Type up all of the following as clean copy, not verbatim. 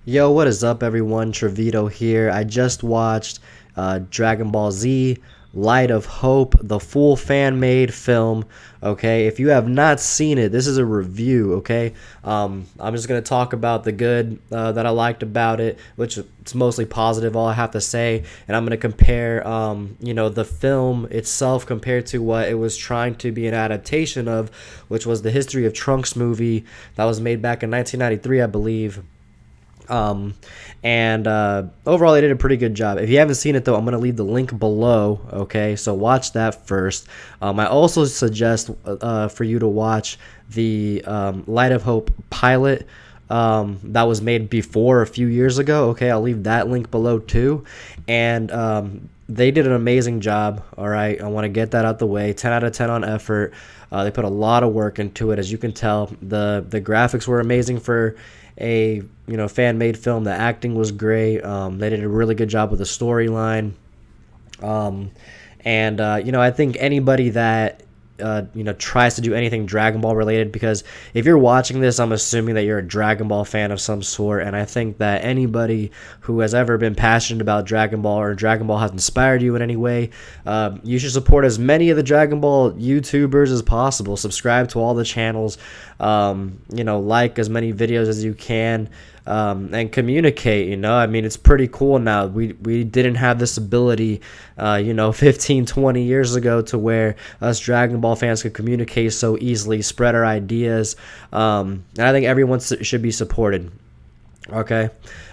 Yo, what is up, everyone? Travedo here. I just watched Dragon Ball Z Light of Hope, the full fan made film. Okay, if you have not seen it, this is a review. Okay, I'm just gonna talk about the good that I liked about it, which it's mostly positive, all I have to say, and I'm gonna compare, the film itself compared to what it was trying to be an adaptation of, which was the History of Trunks movie that was made back in 1993, I believe. And overall, they did a pretty good job. If you haven't seen it, though, I'm going to leave the link below. Okay, so watch that first. I also suggest for you to watch the Light of Hope pilot that was made before a few years ago. Okay, I'll leave that link below too. And they did an amazing job. All right, I want to get that out the way. 10 out of 10 on effort. They put a lot of work into it, as you can tell. The graphics were amazing for a fan-made film. The acting was great. They did a really good job with the storyline. I think anybody that tries to do anything Dragon Ball related, because if you're watching this, I'm assuming that you're a Dragon Ball fan of some sort, and I think that anybody who has ever been passionate about Dragon Ball, or Dragon Ball has inspired you in any way, you should support as many of the Dragon Ball YouTubers as possible. Subscribe to all the channels, like as many videos as you can, and communicate. I mean, it's pretty cool now. We didn't have this ability 15, 20 years ago, to where us Dragon Ball fans could communicate so easily, spread our ideas, and I think everyone should be supported. Okay,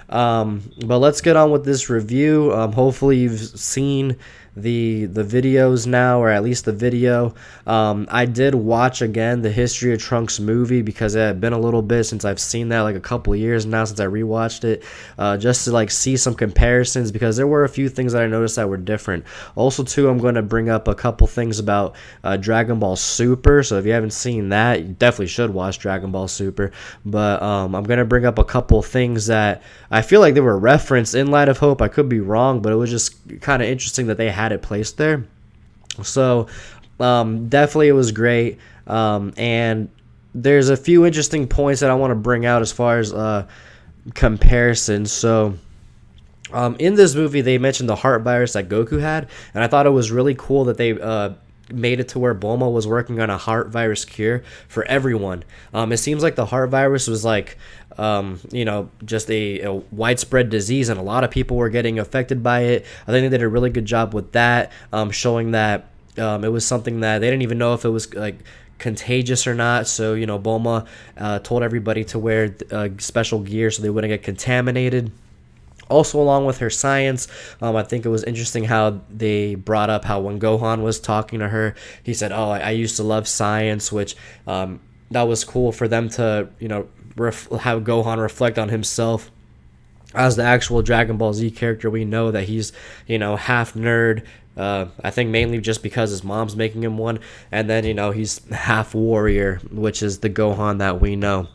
but let's get on with this review. Hopefully you've seen the videos now, or at least the video. I did watch again the History of Trunks movie, because it had been a little bit since I've seen that, like a couple of years now since I rewatched it, just to see some comparisons, because there were a few things that I noticed that were different. Also too, I'm going to bring up a couple things about Dragon Ball Super, so if you haven't seen that, you definitely should watch Dragon Ball Super. But I'm going to bring up a couple things that I feel like they were referenced in Light of Hope. I could be wrong, but it was just kind of interesting that they had it placed there. So definitely it was great, and there's a few interesting points that I want to bring out as far as comparisons. So in this movie, they mentioned the heart virus that Goku had, and I thought it was really cool that they made it to where Bulma was working on a heart virus cure for everyone. It seems like the heart virus was just a widespread disease, and a lot of people were getting affected by it. I think they did a really good job with that, showing that it was something that they didn't even know if it was contagious or not. So Bulma told everybody to wear special gear so they wouldn't get contaminated. Also, along with her science, I think it was interesting how they brought up how when Gohan was talking to her, he said, "Oh, I used to love science," which that was cool for them to have Gohan reflect on himself as the actual Dragon Ball Z character. We know that he's half nerd. I think mainly just because his mom's making him one, and then he's half warrior, which is the Gohan that we know.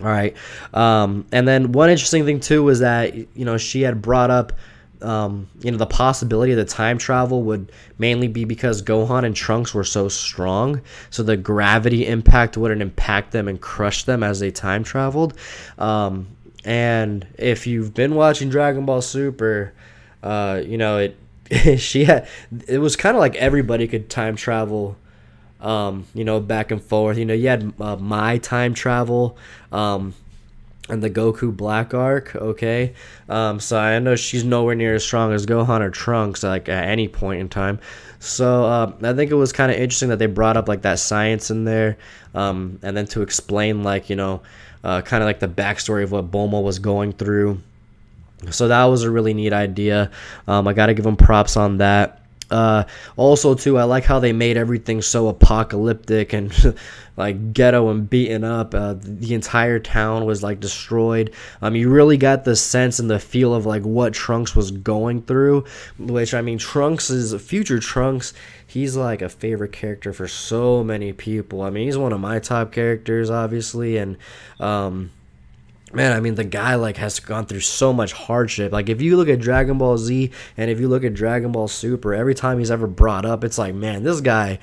All right, and then one interesting thing too was that she had brought up the possibility of the time travel would mainly be because Gohan and Trunks were so strong, so the gravity impact wouldn't impact them and crush them as they time traveled. And if you've been watching Dragon Ball Super, it was kind of like everybody could time travel, back and forth. You had my time travel, and the Goku Black Arc. Okay, so I know she's nowhere near as strong as Gohan or Trunks, at any point in time. So I think it was kind of interesting that they brought up that science in there, and then to explain kind of the backstory of what Bulma was going through. So that was a really neat idea. I got to give them props on that. Also too, I like how they made everything so apocalyptic and ghetto and beaten up. The entire town was destroyed. You really got the sense and the feel of what Trunks was going through, which future Trunks, he's a favorite character for so many people. He's one of my top characters, obviously, and man, the guy has gone through so much hardship. If you look at Dragon Ball Z and if you look at Dragon Ball Super, every time he's ever brought up, it's man, this guy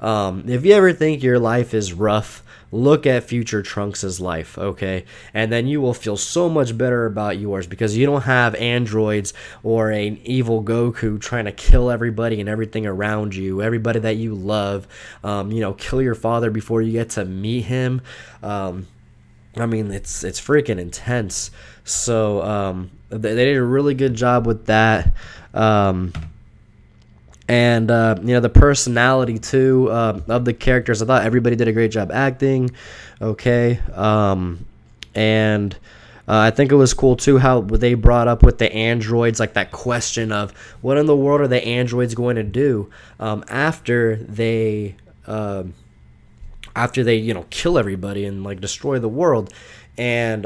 If you ever think your life is rough, look at future Trunks' life, okay? And then you will feel so much better about yours because you don't have androids or an evil Goku trying to kill everybody and everything around you, everybody that you love. Kill your father before you get to meet him. I mean, it's freaking intense. So they did a really good job with that. The personality too of the characters, I thought everybody did a great job acting. Okay. I think it was cool too how they brought up with the androids, like that question of what in the world are the androids going to do after they kill everybody and like destroy the world. And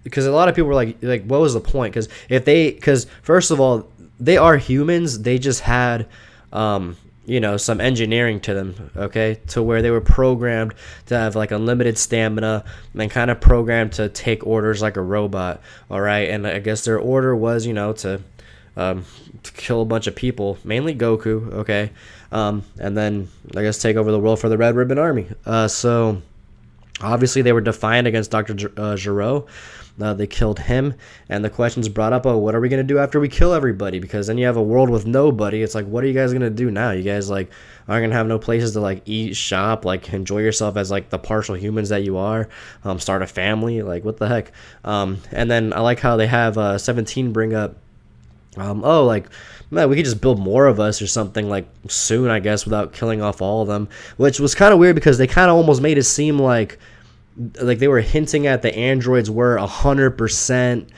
because a lot of people were like what was the point? Because first of all, they are humans. They just had some engineering to them, okay, to where they were programmed to have like unlimited stamina and kind of programmed to take orders like a robot. All right. And I guess their order was to kill a bunch of people, mainly Goku, okay, and then I guess take over the world for the Red Ribbon Army. So obviously they were defiant against Dr. Gero. They killed him, and the question's brought up, what are we going to do after we kill everybody? Because then you have a world with nobody. It's like, what are you guys going to do now? You guys like aren't going to have no places to like eat, shop, like enjoy yourself as like the partial humans that you are, start a family, like what the heck? And then I like how they have 17 bring up man, we could just build more of us or something like soon, I guess, without killing off all of them, which was kind of weird because they kind of almost made it seem like they were hinting at the androids were 100%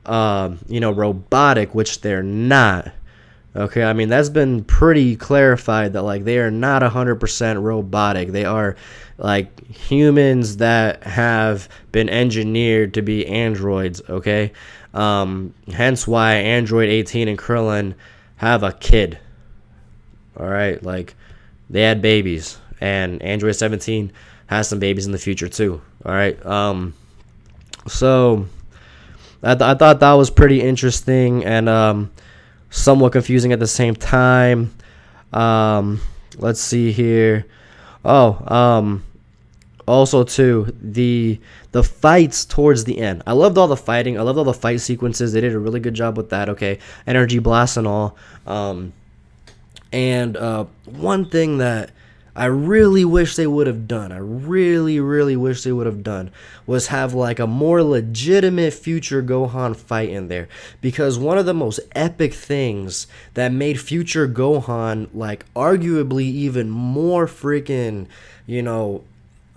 robotic, which they're not. Okay, I mean that's been pretty clarified that like they are not 100% robotic. They are like humans that have been engineered to be androids, okay? Hence why Android 18 and Krillin have a kid. All right, like they had babies, and Android 17 has some babies in the future too. All right, so I thought that was pretty interesting and somewhat confusing at the same time. Let's see here. Also too, the fights towards the end. I loved all the fighting. I loved all the fight sequences. They did a really good job with that. Okay, energy blasts and all. One thing that I really wish they would have done, was have like a more legitimate future Gohan fight in there. Because one of the most epic things that made future Gohan like arguably even more freaking,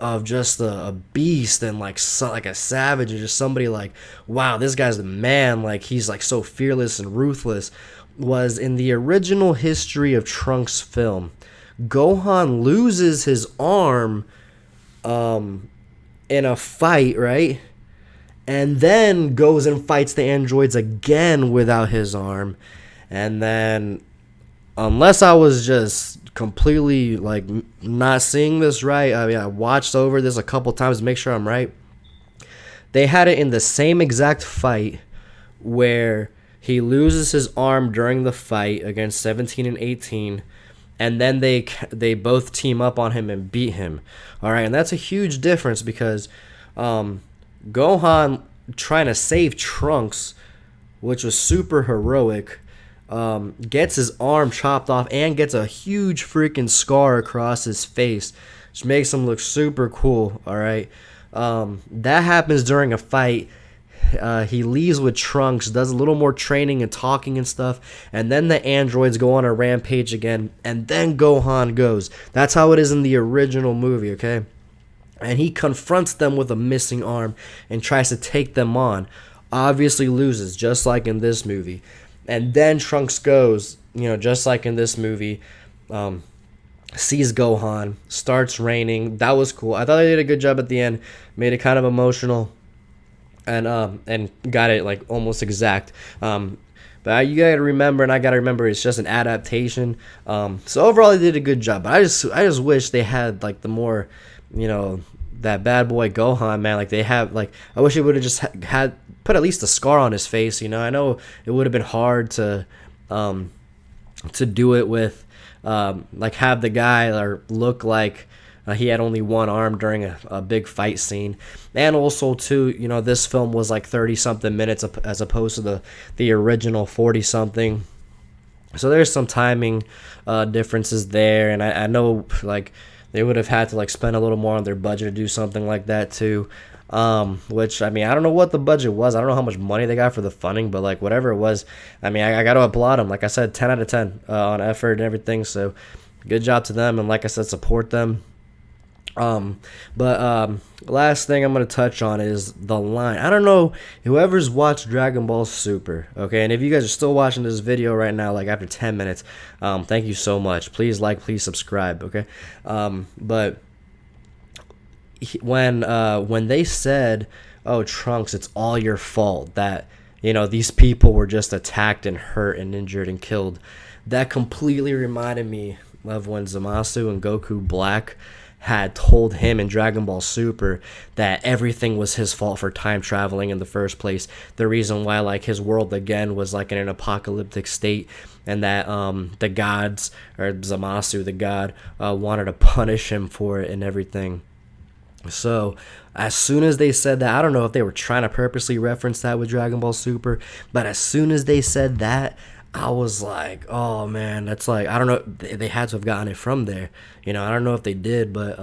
of just a beast and like a savage, or just somebody like, wow, this guy's the man, like he's like so fearless and ruthless, was in the original history of Trunks film. Gohan loses his arm in a fight, right? And then goes and fights the androids again without his arm. And then, unless I was just completely like not seeing this right, I mean, I watched over this a couple times to make sure I'm right. They had it in the same exact fight where he loses his arm during the fight against 17 and 18, and then they both team up on him and beat him. All right, and that's a huge difference because Gohan trying to save Trunks, which was super heroic, gets his arm chopped off and gets a huge freaking scar across his face, which makes him look super cool. All right, that happens during a fight. He leaves with Trunks, does a little more training and talking and stuff, and then the androids go on a rampage again, and then Gohan goes. That's how it is in the original movie, okay? And he confronts them with a missing arm and tries to take them on. Obviously loses, just like in this movie. And then Trunks goes, just like in this movie, sees Gohan, starts raining. That was cool. I thought they did a good job at the end, made it kind of emotional. And got it like almost exact. But you gotta remember, and I gotta remember, it's just an adaptation. So overall, they did a good job. But I just wish they had like the more, that bad boy Gohan, man. Like they have, like I wish it would have just had put at least a scar on his face. I know it would have been hard to do it with like have the guy or look like he had only one arm during a big fight scene. And also too, you know, this film was like 30 something minutes as opposed to the original 40 something. So there's some timing differences there, and I know like they would have had to like spend a little more on their budget to do something like that too. Which, I mean, I don't know what the budget was. I don't know how much money they got for the funding, but like whatever it was, I mean, I got to applaud them. Like I said, 10 out of 10 on effort and everything. So good job to them, and like I said, support them. But last thing I'm going to touch on is the line. I don't know whoever's watched Dragon Ball Super, okay? And if you guys are still watching this video right now, like after 10 minutes, thank you so much. Please like, please subscribe, okay? But when they said, "Oh, Trunks, it's all your fault that, you know, these people were just attacked and hurt and injured and killed," that completely reminded me of when Zamasu and Goku Black had told him in Dragon Ball Super that everything was his fault for time traveling in the first place. The reason why like his world again was like in an apocalyptic state, and that the gods, or Zamasu the god, wanted to punish him for it and everything. So as soon as they said that, I don't know if they were trying to purposely reference that with Dragon Ball Super, but as soon as they said that, I was like, oh man, that's like, I don't know, they had to have gotten it from there. You know, I don't know if they did, but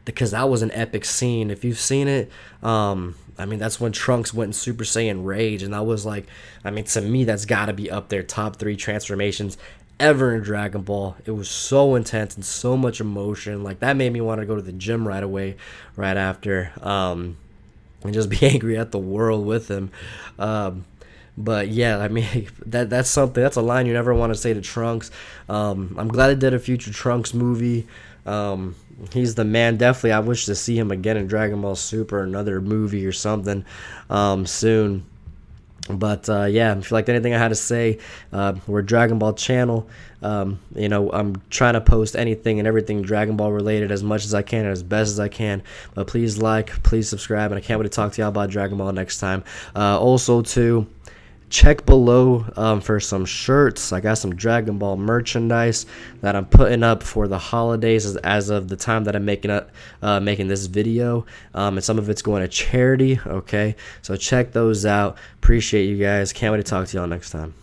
because that was an epic scene. If you've seen it, I mean, that's when Trunks went in Super Saiyan Rage, and that was like, I mean, to me, that's got to be up there, top 3 transformations ever in Dragon Ball. It was so intense and so much emotion. Like, that made me want to go to the gym right away, right after, and just be angry at the world with him. But yeah, I mean, that's something, that's a line you never want to say to Trunks. I'm glad they did a future Trunks movie. He's the man. Definitely, I wish to see him again in Dragon Ball Super, another movie or something soon. But yeah, if you liked anything I had to say, we're a Dragon Ball channel. You know, I'm trying to post anything and everything Dragon Ball related as much as I can and as best as I can. But please like, please subscribe, and I can't wait to talk to y'all about Dragon Ball next time. Also, too, check below for some shirts. I got some Dragon Ball merchandise that I'm putting up for the holidays as of the time that I'm making this video, and some of it's going to charity. Okay, so check those out. Appreciate you guys. Can't wait to talk to y'all next time.